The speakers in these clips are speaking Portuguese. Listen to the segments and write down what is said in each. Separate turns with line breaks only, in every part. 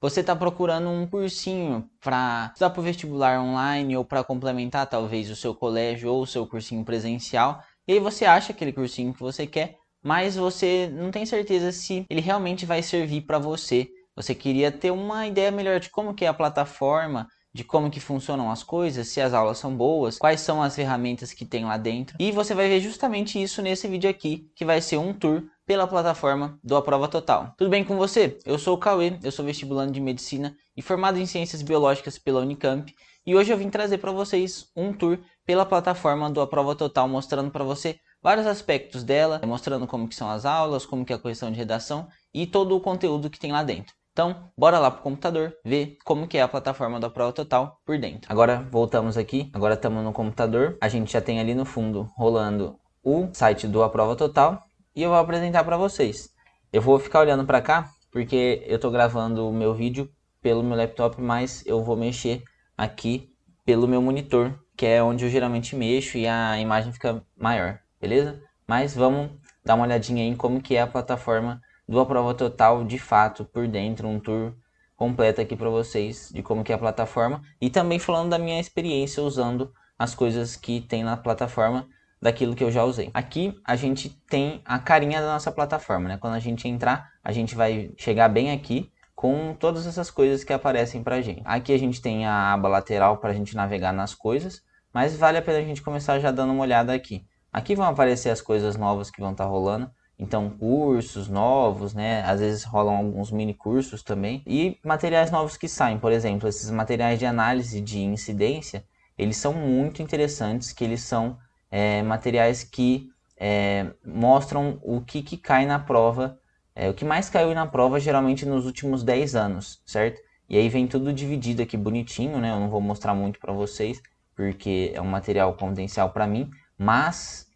você está procurando um cursinho para estudar para o vestibular online ou para complementar talvez o seu colégio ou o seu cursinho presencial. E aí você acha aquele cursinho que você quer, mas você não tem certeza se ele realmente vai servir para você. Você queria ter uma ideia melhor de como que é a plataforma, de como que funcionam as coisas, se as aulas são boas, quais são as ferramentas que tem lá dentro. E você vai ver justamente isso nesse vídeo aqui, que vai ser um tour pela plataforma do A Prova Total. Tudo bem com você? Eu sou o Cauê, eu sou vestibulando de Medicina e formado em Ciências Biológicas pela Unicamp. E hoje eu vim trazer para vocês um tour pela plataforma do A Prova Total, mostrando para você vários aspectos dela, mostrando como que são as aulas, como que é a correção de redação e todo o conteúdo que tem lá dentro. Então, bora lá pro computador ver como que é a plataforma da Prova Total por dentro. Agora voltamos aqui, agora estamos no computador, a gente já tem ali no fundo rolando o site do A Prova Total e eu vou apresentar para vocês. Eu vou ficar olhando para cá porque eu estou gravando o meu vídeo pelo meu laptop, mas eu vou mexer aqui pelo meu monitor, que é onde eu geralmente mexo e a imagem fica maior, beleza? Mas vamos dar uma olhadinha aí em como que é a plataforma do A Prova Total de fato por dentro, um tour completo aqui para vocês de como que é a plataforma e também falando da minha experiência usando as coisas que tem na plataforma, daquilo que eu já usei. Aqui a gente tem a carinha da nossa plataforma, né? Quando a gente entrar, a gente vai chegar bem aqui com todas essas coisas que aparecem pra gente. Aqui a gente tem a aba lateral para a gente navegar nas coisas, mas vale a pena a gente começar já dando uma olhada aqui. Aqui vão aparecer as coisas novas que vão estar rolando. Então, cursos novos, né? Às vezes rolam alguns mini cursos também. E materiais novos que saem, por exemplo, esses materiais de análise de incidência, eles são muito interessantes, que eles são materiais que mostram o que cai na prova, o que mais caiu na prova geralmente nos últimos 10 anos, certo? E aí vem tudo dividido aqui bonitinho, né? Eu não vou mostrar muito para vocês, porque é um material confidencial para mim, mas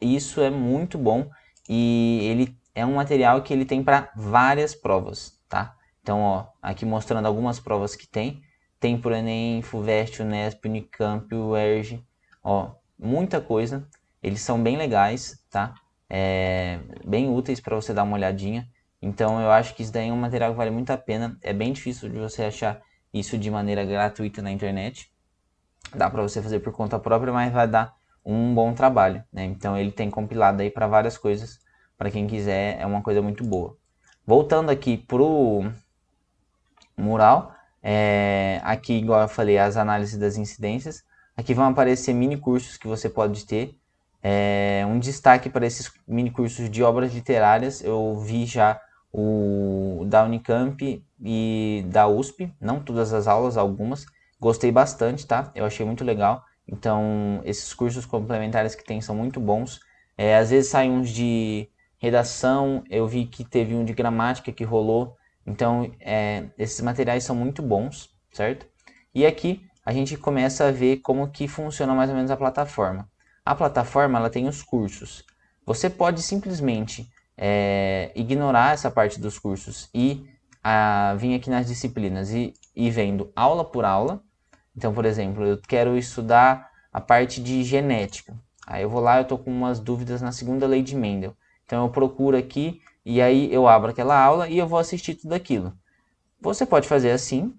isso é muito bom e ele é um material que ele tem para várias provas, tá? Então, ó, aqui mostrando algumas provas que tem. Tem pro Enem, FUVEST, Unesp, Unicamp, UERJ, ó, muita coisa. Eles são bem legais, tá? Bem úteis para você dar uma olhadinha. Então, eu acho que isso daí é um material que vale muito a pena. É bem difícil de você achar isso de maneira gratuita na internet. Dá para você fazer por conta própria, mas vai dar um bom trabalho, né? Então ele tem compilado aí para várias coisas, para quem quiser, é uma coisa muito boa. Voltando aqui pro mural, aqui igual eu falei, as análises das incidências, aqui vão aparecer mini cursos que você pode ter. Um destaque para esses mini cursos de obras literárias, eu vi já o da Unicamp e da USP, não todas as aulas, algumas. Gostei bastante, tá? Eu achei muito legal. Então, esses cursos complementares que tem são muito bons. Às vezes saem uns de redação, eu vi que teve um de gramática que rolou. Então, esses materiais são muito bons, certo? E aqui a gente começa a ver como que funciona mais ou menos a plataforma. A plataforma ela tem os cursos. Você pode simplesmente ignorar essa parte dos cursos e vir aqui nas disciplinas e ir vendo aula por aula. Então, por exemplo, eu quero estudar a parte de genética. Aí eu vou lá, eu estou com umas dúvidas na segunda lei de Mendel. Então eu procuro aqui e aí eu abro aquela aula e eu vou assistir tudo aquilo. Você pode fazer assim,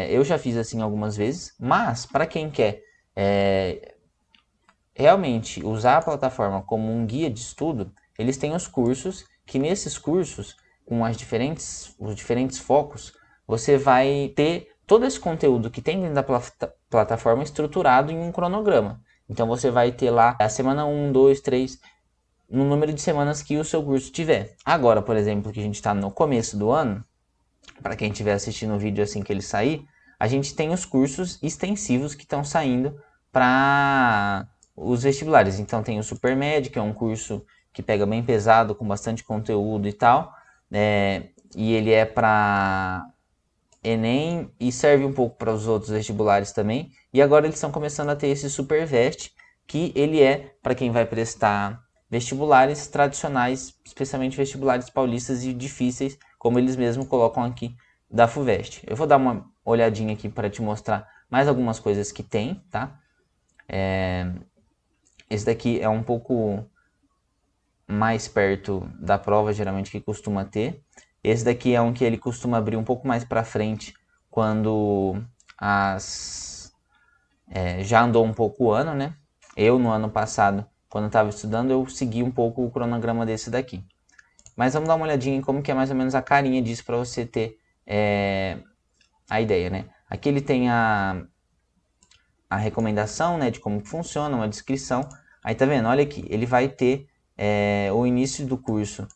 eu já fiz assim algumas vezes, mas para quem quer realmente usar a plataforma como um guia de estudo, eles têm os cursos, que nesses cursos, com os diferentes focos, você vai ter todo esse conteúdo que tem dentro da plataforma estruturado em um cronograma. Então você vai ter lá a semana 1, 2, 3, no número de semanas que o seu curso tiver. Agora, por exemplo, que a gente está no começo do ano, para quem estiver assistindo o vídeo assim que ele sair, a gente tem os cursos extensivos que estão saindo para os vestibulares. Então tem o Supermed, que é um curso que pega bem pesado, com bastante conteúdo e tal, e ele é para Enem e serve um pouco para os outros vestibulares também. E agora eles estão começando a ter esse Supervest, que ele é para quem vai prestar vestibulares tradicionais, especialmente vestibulares paulistas e difíceis, como eles mesmos colocam aqui da FUVEST. Eu vou dar uma olhadinha aqui para te mostrar mais algumas coisas que tem, tá? Esse daqui é um pouco mais perto da prova, geralmente, que costuma ter. Esse daqui é um que ele costuma abrir um pouco mais para frente, quando já andou um pouco o ano, né? Eu, no ano passado, quando estava estudando, eu segui um pouco o cronograma desse daqui. Mas vamos dar uma olhadinha em como que é mais ou menos a carinha disso para você ter a ideia, né? Aqui ele tem a recomendação, né, de como que funciona, uma descrição. Aí tá vendo? Olha aqui, ele vai ter o início do curso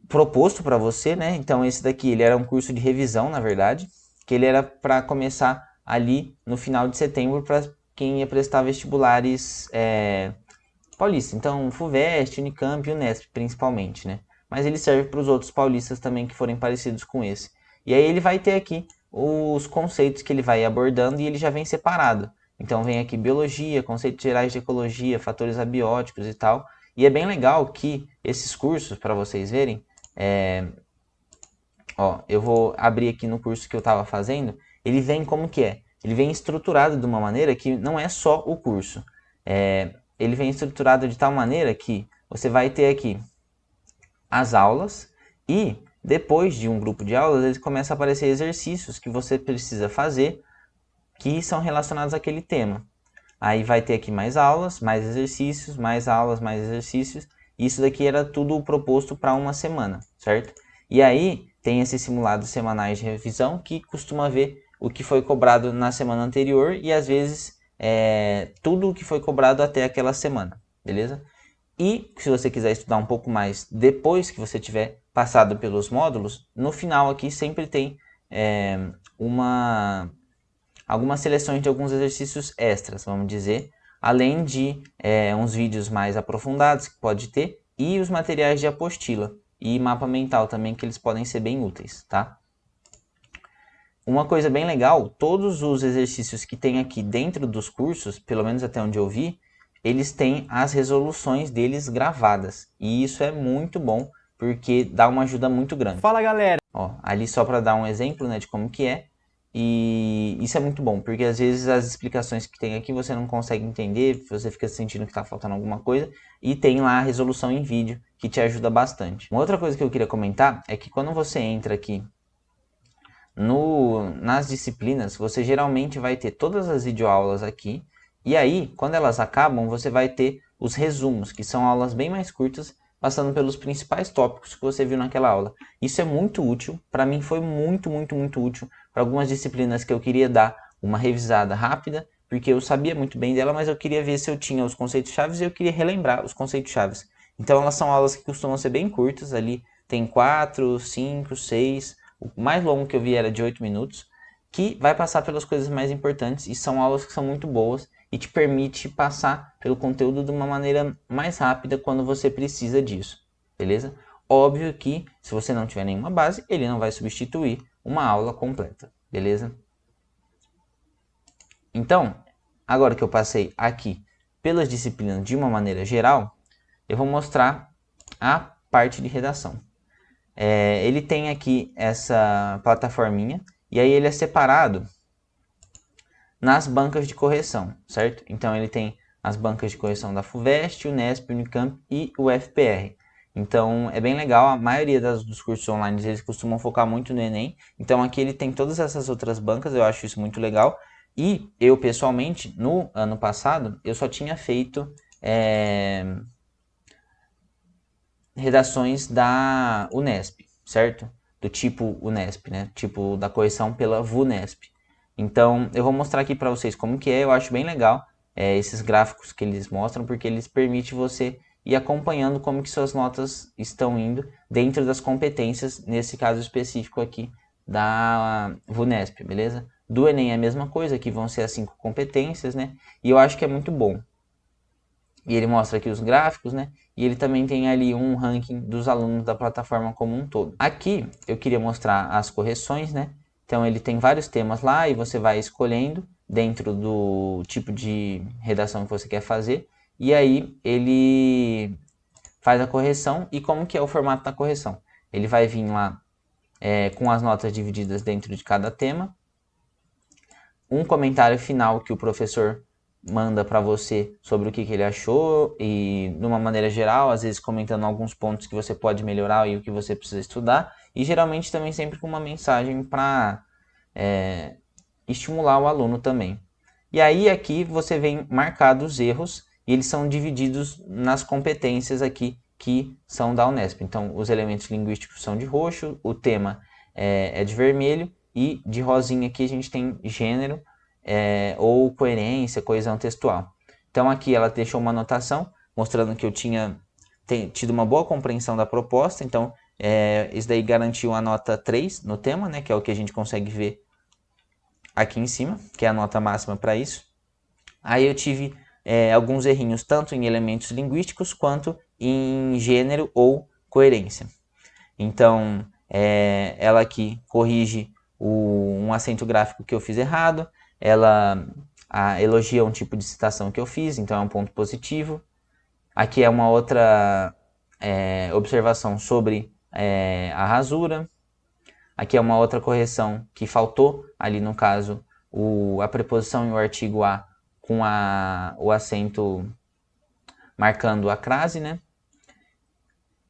proposto para você, né? Então esse daqui ele era um curso de revisão, na verdade, que ele era para começar ali no final de setembro para quem ia prestar vestibulares paulistas. Então FUVEST, Unicamp e Unesp principalmente, né? Mas ele serve para os outros paulistas também que forem parecidos com esse. E aí ele vai ter aqui os conceitos que ele vai abordando e ele já vem separado. Então vem aqui biologia, conceitos gerais de ecologia, fatores abióticos e tal. E é bem legal que esses cursos, para vocês verem, eu vou abrir aqui no curso que eu estava fazendo, ele vem como que é? Ele vem estruturado de uma maneira que não é só o curso. Ele vem estruturado de tal maneira que você vai ter aqui as aulas e depois de um grupo de aulas, eles começam a aparecer exercícios que você precisa fazer que são relacionados àquele tema. Aí vai ter aqui mais aulas, mais exercícios, mais aulas, mais exercícios. Isso daqui era tudo proposto para uma semana, certo? E aí tem esses simulados semanais de revisão que costuma ver o que foi cobrado na semana anterior e às vezes tudo o que foi cobrado até aquela semana, beleza? E se você quiser estudar um pouco mais depois que você tiver passado pelos módulos, no final aqui sempre tem algumas seleções de alguns exercícios extras, vamos dizer, além de uns vídeos mais aprofundados que pode ter e os materiais de apostila e mapa mental também, que eles podem ser bem úteis, tá? Uma coisa bem legal, todos os exercícios que tem aqui dentro dos cursos, pelo menos até onde eu vi, eles têm as resoluções deles gravadas. E isso é muito bom, porque dá uma ajuda muito grande.
Fala, galera!
Ó, ali só para dar um exemplo, né, de como que é. E isso é muito bom, porque às vezes as explicações que tem aqui você não consegue entender, você fica sentindo que está faltando alguma coisa, e tem lá a resolução em vídeo, que te ajuda bastante. Uma outra coisa que eu queria comentar é que quando você entra aqui nas disciplinas, você geralmente vai ter todas as videoaulas aqui, e aí, quando elas acabam, você vai ter os resumos, que são aulas bem mais curtas, passando pelos principais tópicos que você viu naquela aula. Isso é muito útil, para mim foi muito, muito, muito útil para algumas disciplinas que eu queria dar uma revisada rápida, porque eu sabia muito bem dela, mas eu queria ver se eu tinha os conceitos chaves e eu queria relembrar os conceitos chaves. Então elas são aulas que costumam ser bem curtas, ali tem 4, 5, 6, o mais longo que eu vi era de 8 minutos, que vai passar pelas coisas mais importantes e são aulas que são muito boas e te permite passar pelo conteúdo de uma maneira mais rápida quando você precisa disso, beleza? Óbvio que se você não tiver nenhuma base, ele não vai substituir uma aula completa, beleza? Então, agora que eu passei aqui pelas disciplinas de uma maneira geral, eu vou mostrar a parte de redação. Ele tem aqui essa plataforminha e aí ele é separado nas bancas de correção, certo? Então ele tem as bancas de correção da FUVEST, Unesp, Unicamp e o FPR. Então é bem legal, a maioria dos cursos online eles costumam focar muito no Enem, então aqui ele tem todas essas outras bancas, eu acho isso muito legal. E eu pessoalmente, no ano passado, eu só tinha feito redações da Unesp, certo? Do tipo Unesp, né? Tipo da correção pela VUNESP. Então, eu vou mostrar aqui para vocês como que é, eu acho bem legal esses gráficos que eles mostram, porque eles permitem você ir acompanhando como que suas notas estão indo dentro das competências, nesse caso específico aqui da VUNESP, beleza? Do Enem é a mesma coisa, que vão ser as 5 competências, né? E eu acho que é muito bom. E ele mostra aqui os gráficos, né? E ele também tem ali um ranking dos alunos da plataforma como um todo. Aqui eu queria mostrar as correções, né? Então ele tem vários temas lá e você vai escolhendo dentro do tipo de redação que você quer fazer. E aí ele faz a correção e como que é o formato da correção. Ele vai vir lá com as notas divididas dentro de cada tema. Um comentário final que o professor manda para você sobre o que ele achou e, de uma maneira geral, às vezes comentando alguns pontos que você pode melhorar e o que você precisa estudar. E geralmente também sempre com uma mensagem para estimular o aluno também. E aí aqui você vem marcado os erros e eles são divididos nas competências aqui que são da Unesp. Então os elementos linguísticos são de roxo, o tema é de vermelho e de rosinha aqui a gente tem gênero ou coerência, coesão textual. Então aqui ela deixou uma anotação mostrando que eu tinha tido uma boa compreensão da proposta, então isso daí garantiu a nota 3 no tema, né, que é o que a gente consegue ver aqui em cima, que é a nota máxima para isso. Aí eu tive alguns errinhos tanto em elementos linguísticos quanto em gênero ou coerência. Então, ela aqui corrige um acento gráfico que eu fiz errado, ela elogia um tipo de citação que eu fiz, então é um ponto positivo. Aqui é uma outra observação sobre a rasura. Aqui é uma outra correção que faltou, ali no caso, a preposição e o artigo a com o acento marcando a crase, né?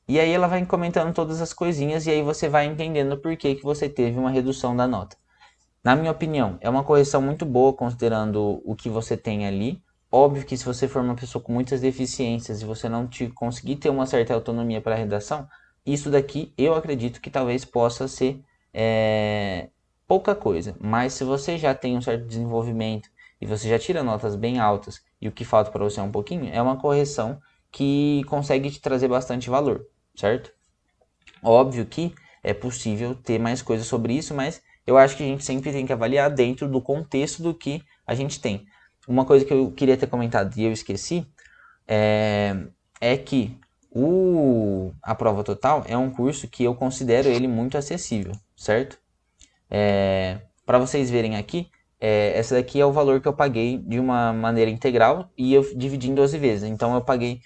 E aí ela vai comentando todas as coisinhas e aí você vai entendendo por que você teve uma redução da nota. Na minha opinião, é uma correção muito boa considerando o que você tem ali. Óbvio que se você for uma pessoa com muitas deficiências e você não conseguir ter uma certa autonomia para a redação, isso daqui eu acredito que talvez possa ser pouca coisa. Mas se você já tem um certo desenvolvimento e você já tira notas bem altas e o que falta para você é um pouquinho, é uma correção que consegue te trazer bastante valor, certo? Óbvio que é possível ter mais coisas sobre isso, mas eu acho que a gente sempre tem que avaliar dentro do contexto do que a gente tem. Uma coisa que eu queria ter comentado e eu esqueci é que a Prova Total é um curso que eu considero ele muito acessível, certo? Para vocês verem aqui, essa daqui é o valor que eu paguei de uma maneira integral e eu dividi em 12 vezes. Então eu paguei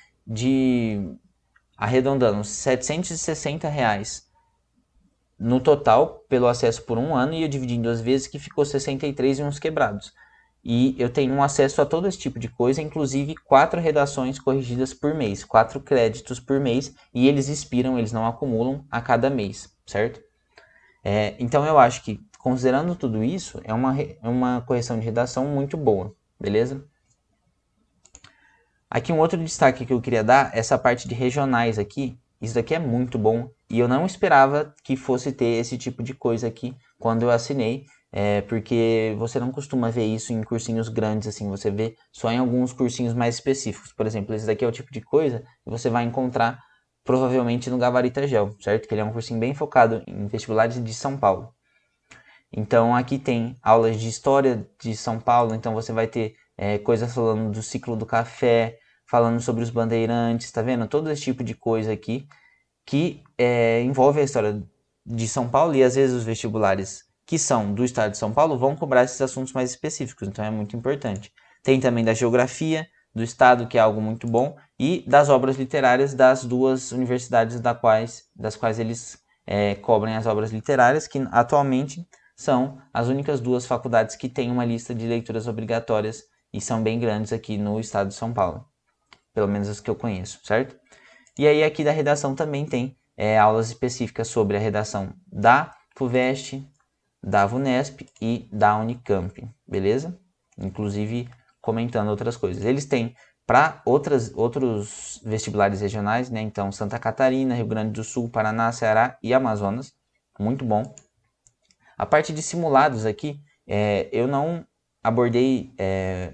arredondando, R$ 760 no total pelo acesso por um ano e eu dividi em 12 vezes que ficou 63 e uns quebrados. E eu tenho um acesso a todo esse tipo de coisa, inclusive 4 redações corrigidas por mês, 4 créditos por mês, e eles expiram, eles não acumulam a cada mês, certo? Então eu acho que, considerando tudo isso, é uma correção de redação muito boa, beleza? Aqui um outro destaque que eu queria dar, essa parte de regionais aqui, isso daqui é muito bom e eu não esperava que fosse ter esse tipo de coisa aqui quando eu assinei, porque você não costuma ver isso em cursinhos grandes assim, você vê só em alguns cursinhos mais específicos. Por exemplo, esse daqui é o tipo de coisa que você vai encontrar provavelmente no Gabarita Gel, certo? Que ele é um cursinho bem focado em vestibulares de São Paulo. Então aqui tem aulas de história de São Paulo, então você vai ter coisas falando do ciclo do café, falando sobre os bandeirantes, tá vendo? Todo esse tipo de coisa aqui que envolve a história de São Paulo e às vezes os vestibulares que são do estado de São Paulo vão cobrar esses assuntos mais específicos, então é muito importante. Tem também da geografia do estado, que é algo muito bom, e das obras literárias das duas universidades das quais eles cobrem as obras literárias, que atualmente são as únicas duas faculdades que têm uma lista de leituras obrigatórias e são bem grandes aqui no estado de São Paulo, pelo menos as que eu conheço, certo? E aí aqui da redação também tem aulas específicas sobre a redação da FUVEST, da VUNESP e da Unicamp, beleza? Inclusive comentando outras coisas. Eles têm para outros vestibulares regionais, né? Então Santa Catarina, Rio Grande do Sul, Paraná, Ceará e Amazonas, muito bom. A parte de simulados aqui, eu não abordei,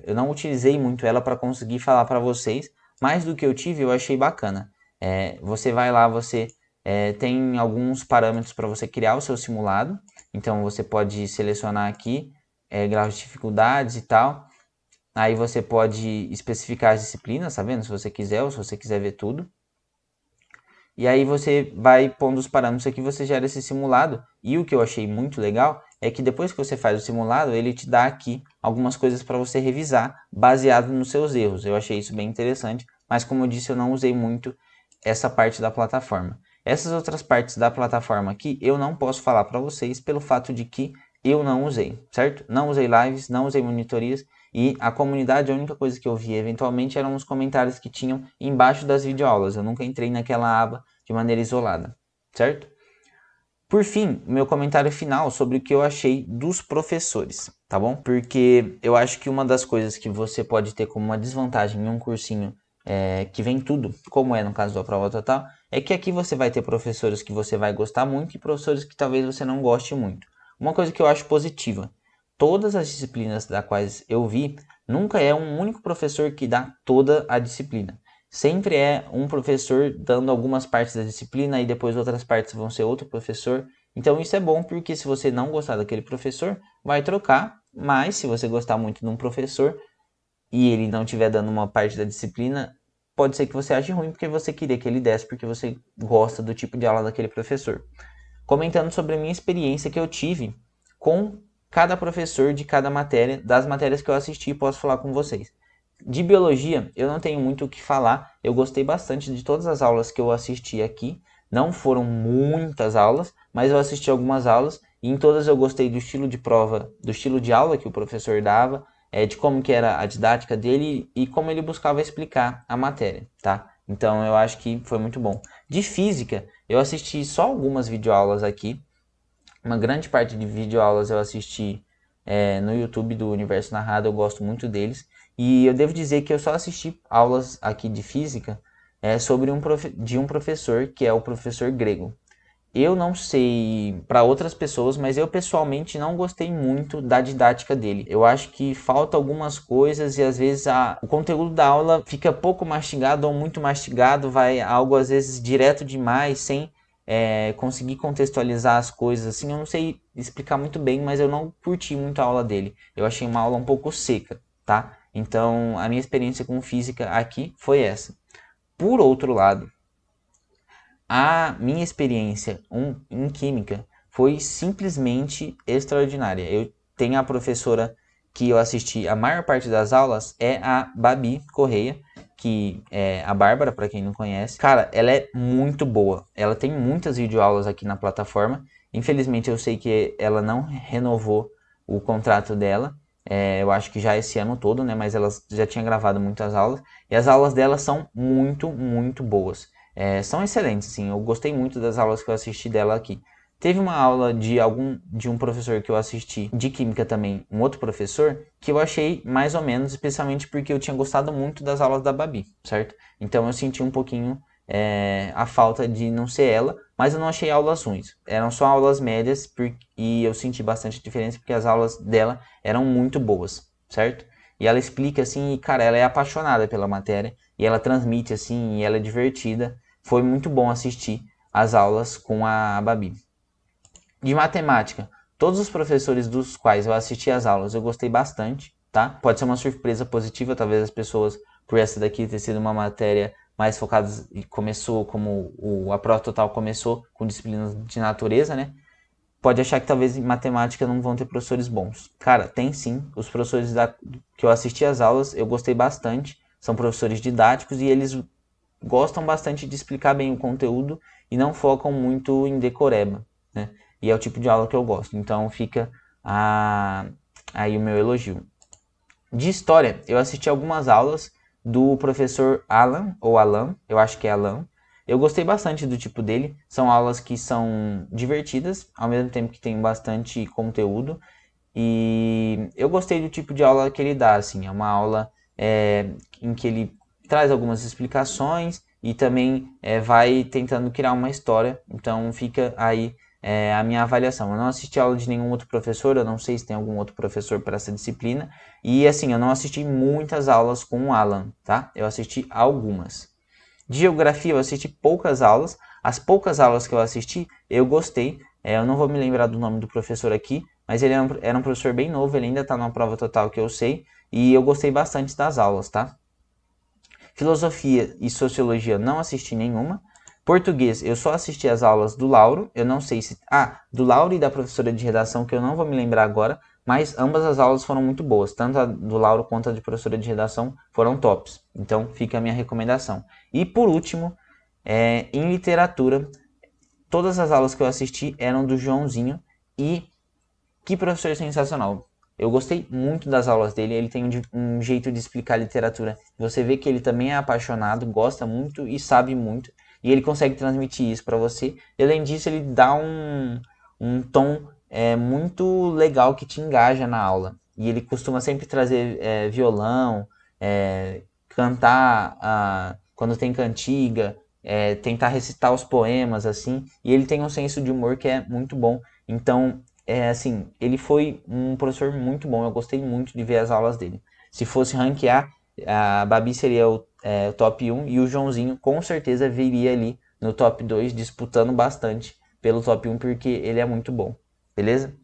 eu não utilizei muito ela para conseguir falar para vocês, mas do que eu tive eu achei bacana. Você vai lá, você tem alguns parâmetros para você criar o seu simulado, então você pode selecionar aqui graus de dificuldades e tal, aí você pode especificar as disciplinas, tá vendo? Se você quiser ou se você quiser ver tudo. E aí você vai pondo os parâmetros aqui, você gera esse simulado. E o que eu achei muito legal é que depois que você faz o simulado, ele te dá aqui algumas coisas para você revisar, baseado nos seus erros. Eu achei isso bem interessante, mas como eu disse, eu não usei muito essa parte da plataforma. Essas outras partes da plataforma aqui, eu não posso falar para vocês pelo fato de que eu não usei, certo? Não usei lives, não usei monitorias, E a comunidade, a única coisa que eu vi eventualmente eram os comentários que tinham embaixo das videoaulas. Eu nunca entrei naquela aba de maneira isolada, certo? Por fim, meu comentário final sobre o que eu achei dos professores, tá bom? Porque eu acho que uma das coisas que você pode ter como uma desvantagem em um cursinho que vem tudo, como é no caso da prova total, é que aqui você vai ter professores que você vai gostar muito e professores que talvez você não goste muito. Uma coisa que eu acho positiva, todas as disciplinas das quais eu vi, nunca é um único professor que dá toda a disciplina. Sempre é um professor dando algumas partes da disciplina e depois outras partes vão ser outro professor. Então isso é bom porque se você não gostar daquele professor, vai trocar. Mas se você gostar muito de um professor e ele não estiver dando uma parte da disciplina, pode ser que você ache ruim porque você queria que ele desse porque você gosta do tipo de aula daquele professor. Comentando sobre a minha experiência que eu tive com cada professor de cada matéria, das matérias que eu assisti, posso falar com vocês. De biologia, eu não tenho muito o que falar. Eu gostei bastante de todas as aulas que eu assisti aqui. Não foram muitas aulas, mas eu assisti algumas aulas e em todas eu gostei do estilo de prova, do estilo de aula que o professor dava, de como que era a didática dele e como ele buscava explicar a matéria, tá? Então eu acho que foi muito bom. De física, eu assisti só algumas videoaulas aqui. Uma grande parte de videoaulas eu assisti no YouTube do Universo Narrado, eu gosto muito deles. E eu devo dizer que eu só assisti aulas aqui de física sobre de um professor, que é o professor Grego. Eu não sei para outras pessoas, mas eu pessoalmente não gostei muito da didática dele. Eu acho que falta algumas coisas e às vezes o conteúdo da aula fica pouco mastigado ou muito mastigado, vai algo às vezes direto demais, sem conseguir contextualizar as coisas. Assim, eu não sei explicar muito bem, mas eu não curti muito a aula dele. Eu achei uma aula um pouco seca, tá? Então, a minha experiência com física aqui foi essa. Por outro lado, a minha experiência em química foi simplesmente extraordinária. Eu tenho a professora que eu assisti a maior parte das aulas, é a Babi Correia, que é a Bárbara, para quem não conhece. Cara, ela é muito boa. Ela tem muitas videoaulas aqui na plataforma. Infelizmente eu sei que ela não renovou o contrato dela. Eu acho que já esse ano todo, né? Mas ela já tinha gravado muitas aulas. E as aulas dela são muito, muito boas. São excelentes, sim. Eu gostei muito das aulas que eu assisti dela aqui. Teve uma aula de um professor que eu assisti de química também, um outro professor, que eu achei mais ou menos, especialmente porque eu tinha gostado muito das aulas da Babi, certo? Então eu senti um pouquinho a falta de não ser ela, mas eu não achei aulas ruins. Eram só aulas médias e eu senti bastante diferença porque as aulas dela eram muito boas, certo? E ela explica assim, e cara, ela é apaixonada pela matéria e ela transmite assim, e ela é divertida. Foi muito bom assistir as aulas com a Babi. De matemática, todos os professores dos quais eu assisti as aulas eu gostei bastante, tá? Pode ser uma surpresa positiva, talvez as pessoas, por essa daqui ter sido uma matéria mais focada e começou como a Prova Total começou com disciplinas de natureza, né? Pode achar que talvez em matemática não vão ter professores bons. Cara, tem sim. Os professores que eu assisti às aulas, eu gostei bastante. São professores didáticos e eles gostam bastante de explicar bem o conteúdo e não focam muito em decoreba, né? E é o tipo de aula que eu gosto. Então fica aí o meu elogio. De história, eu assisti algumas aulas do professor Alan, ou Alan, eu acho que é Alan. Eu gostei bastante do tipo dele. São aulas que são divertidas, ao mesmo tempo que tem bastante conteúdo. E eu gostei do tipo de aula que ele dá, assim. É uma aula em que ele traz algumas explicações e também vai tentando criar uma história. Então fica aí a minha avaliação. Eu não assisti aula de nenhum outro professor, eu não sei se tem algum outro professor para essa disciplina. E assim, eu não assisti muitas aulas com o Alan, tá? Eu assisti algumas. De geografia eu assisti poucas aulas. As poucas aulas que eu assisti, eu gostei. Eu não vou me lembrar do nome do professor aqui, mas ele era um professor bem novo, ele ainda está numa prova total que eu sei. E eu gostei bastante das aulas, tá? Filosofia e Sociologia não assisti nenhuma. Português, eu só assisti as aulas do Lauro, eu não sei se... do Lauro e da professora de redação, que eu não vou me lembrar agora, mas ambas as aulas foram muito boas. Tanto a do Lauro quanto a de professora de redação foram tops. Então fica a minha recomendação. E por último, em literatura, todas as aulas que eu assisti eram do Joãozinho e que professor sensacional. Eu gostei muito das aulas dele, ele tem um jeito de explicar literatura. Você vê que ele também é apaixonado, gosta muito e sabe muito. E ele consegue transmitir isso para você. E além disso, ele dá um tom muito legal que te engaja na aula. E ele costuma sempre trazer violão, cantar quando tem cantiga, tentar recitar os poemas, assim. E ele tem um senso de humor que é muito bom. Então, assim, ele foi um professor muito bom. Eu gostei muito de ver as aulas dele. Se fosse ranquear, a Babi seria o top 1 e o Joãozinho com certeza viria ali no top 2, disputando bastante pelo top 1, porque ele é muito bom. Beleza?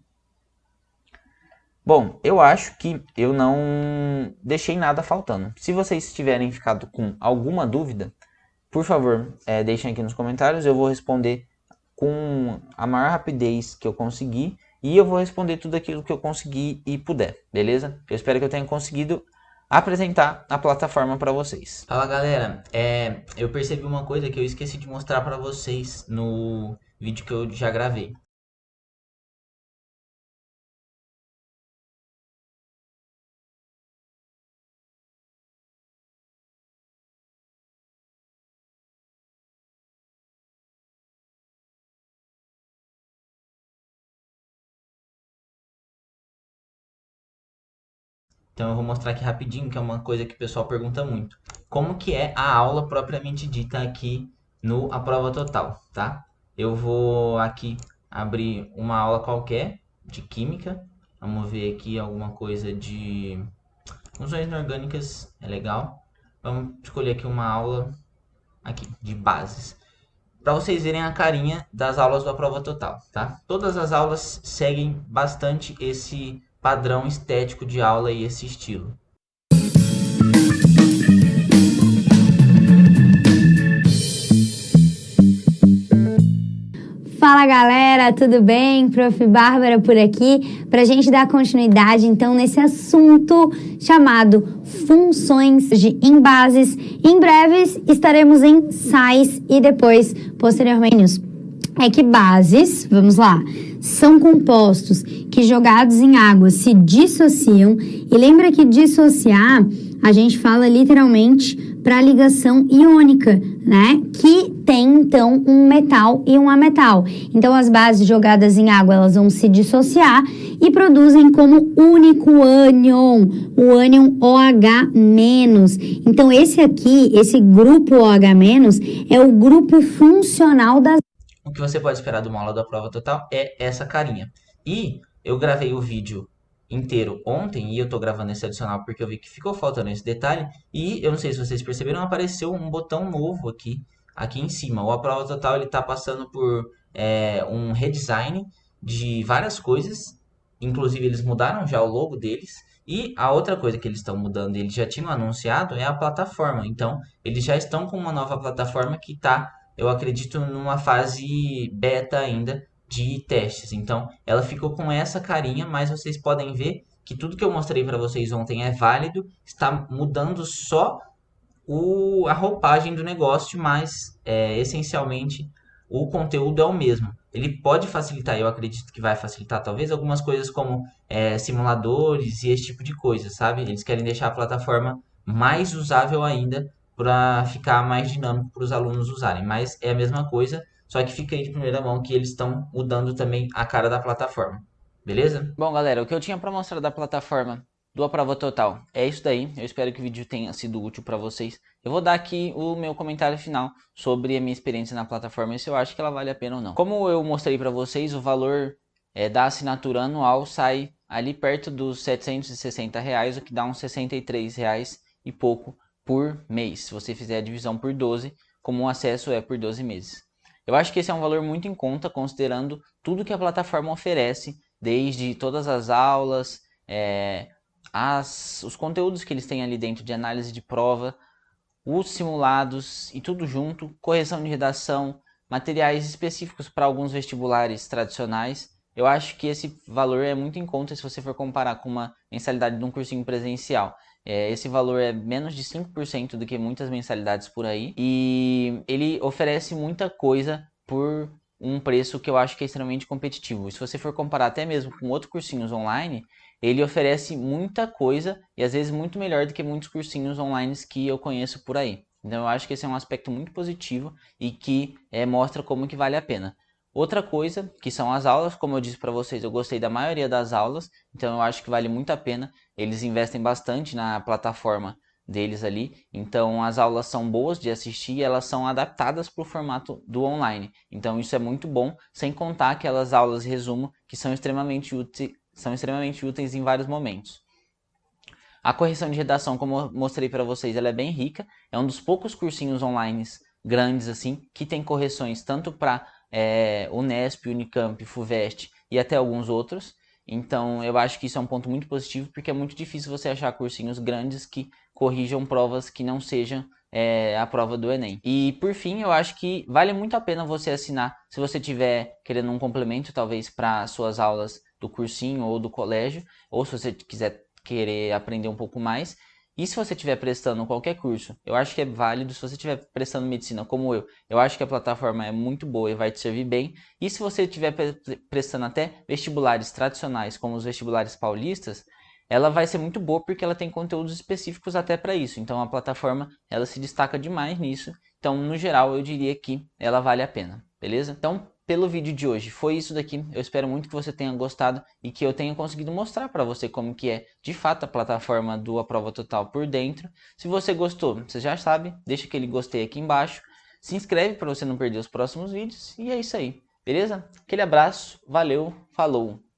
Bom, eu acho que eu não deixei nada faltando. Se vocês tiverem ficado com alguma dúvida, por favor, deixem aqui nos comentários. Eu vou responder com a maior rapidez que eu conseguir. E eu vou responder tudo aquilo que eu conseguir e puder, beleza? Eu espero que eu tenha conseguido apresentar a plataforma para vocês. Fala galera, eu percebi uma coisa que eu esqueci de mostrar para vocês no vídeo que eu já gravei. Então eu vou mostrar aqui rapidinho, que é uma coisa que o pessoal pergunta muito. Como que é a aula propriamente dita aqui no A Prova Total, tá? Eu vou aqui abrir uma aula qualquer de química. Vamos ver aqui alguma coisa de funções inorgânicas, é legal. Vamos escolher aqui uma aula aqui de bases, para vocês verem a carinha das aulas da Prova Total, tá? Todas as aulas seguem bastante esse padrão estético de aula e esse estilo.
Fala galera, tudo bem? Prof. Bárbara por aqui, para a gente dar continuidade então nesse assunto chamado funções de embases. Em breves estaremos em sais e depois, posteriormente, é que bases, vamos lá, são compostos que jogados em água se dissociam. E lembra que dissociar, a gente fala literalmente para a ligação iônica, né? Que tem, então, um metal e um ametal. Então, as bases jogadas em água, elas vão se dissociar e produzem como único ânion, o ânion OH-. Então, esse aqui, esse grupo OH- é o grupo funcional das...
O que você pode esperar de uma aula da Prova Total é essa carinha. E eu gravei o vídeo inteiro ontem, e eu tô gravando esse adicional porque eu vi que ficou faltando esse detalhe. E eu não sei se vocês perceberam, apareceu um botão novo aqui em cima. O A Prova Total ele tá passando por um redesign de várias coisas. Inclusive eles mudaram já o logo deles. E a outra coisa que eles estão mudando, eles já tinham anunciado, é a plataforma. Então, eles já estão com uma nova plataforma que está, eu acredito, numa fase beta ainda de testes. Então, ela ficou com essa carinha, mas vocês podem ver que tudo que eu mostrei para vocês ontem é válido. Está mudando só a roupagem do negócio, mas essencialmente o conteúdo é o mesmo. Ele pode facilitar, eu acredito que vai facilitar talvez algumas coisas como simuladores e esse tipo de coisa, sabe? Eles querem deixar a plataforma mais usável ainda para ficar mais dinâmico para os alunos usarem. Mas é a mesma coisa, só que fica aí de primeira mão que eles estão mudando também a cara da plataforma. Beleza? Bom, galera, o que eu tinha para mostrar da plataforma do A Prova Total é isso daí. Eu espero que o vídeo tenha sido útil para vocês. Eu vou dar aqui o meu comentário final sobre a minha experiência na plataforma e se eu acho que ela vale a pena ou não. Como eu mostrei para vocês, o valor da assinatura anual sai ali perto dos R$ 760, o que dá uns R$ 63 e pouco por mês, se você fizer a divisão por 12, como o acesso é por 12 meses. Eu acho que esse é um valor muito em conta, considerando tudo que a plataforma oferece, desde todas as aulas, os conteúdos que eles têm ali dentro de análise de prova, os simulados e tudo junto, correção de redação, materiais específicos para alguns vestibulares tradicionais. Eu acho que esse valor é muito em conta se você for comparar com uma mensalidade de um cursinho presencial. Esse valor é menos de 5% do que muitas mensalidades por aí. E ele oferece muita coisa por um preço que eu acho que é extremamente competitivo. E se você for comparar até mesmo com outros cursinhos online, ele oferece muita coisa e às vezes muito melhor do que muitos cursinhos online que eu conheço por aí. Então eu acho que esse é um aspecto muito positivo e que mostra como que vale a pena. Outra coisa, que são as aulas, como eu disse para vocês, eu gostei da maioria das aulas, então eu acho que vale muito a pena. Eles investem bastante na plataforma deles ali, então as aulas são boas de assistir e elas são adaptadas para o formato do online. Então isso é muito bom, sem contar aquelas aulas resumo que são extremamente úteis em vários momentos. A correção de redação, como eu mostrei para vocês, ela é bem rica. É um dos poucos cursinhos online grandes assim que tem correções tanto para Unesp, Unicamp, Fuvest e até alguns outros. Então eu acho que isso é um ponto muito positivo, porque é muito difícil você achar cursinhos grandes que corrijam provas que não sejam a prova do Enem. E por fim, eu acho que vale muito a pena você assinar, se você tiver querendo um complemento talvez para suas aulas do cursinho ou do colégio, ou se você quiser querer aprender um pouco mais. E se você estiver prestando qualquer curso, eu acho que é válido. Se você estiver prestando medicina como eu acho que a plataforma é muito boa e vai te servir bem. E se você estiver prestando até vestibulares tradicionais, como os vestibulares paulistas, ela vai ser muito boa porque ela tem conteúdos específicos até para isso. Então a plataforma ela se destaca demais nisso. Então, no geral, eu diria que ela vale a pena, beleza? Então, pelo vídeo de hoje foi isso daqui. Eu espero muito que você tenha gostado e que eu tenha conseguido mostrar para você como que é de fato a plataforma do A Prova Total por dentro. Se você gostou, você já sabe, deixa aquele gostei aqui embaixo. Se inscreve para você não perder os próximos vídeos e é isso aí, beleza? Aquele abraço, valeu, falou!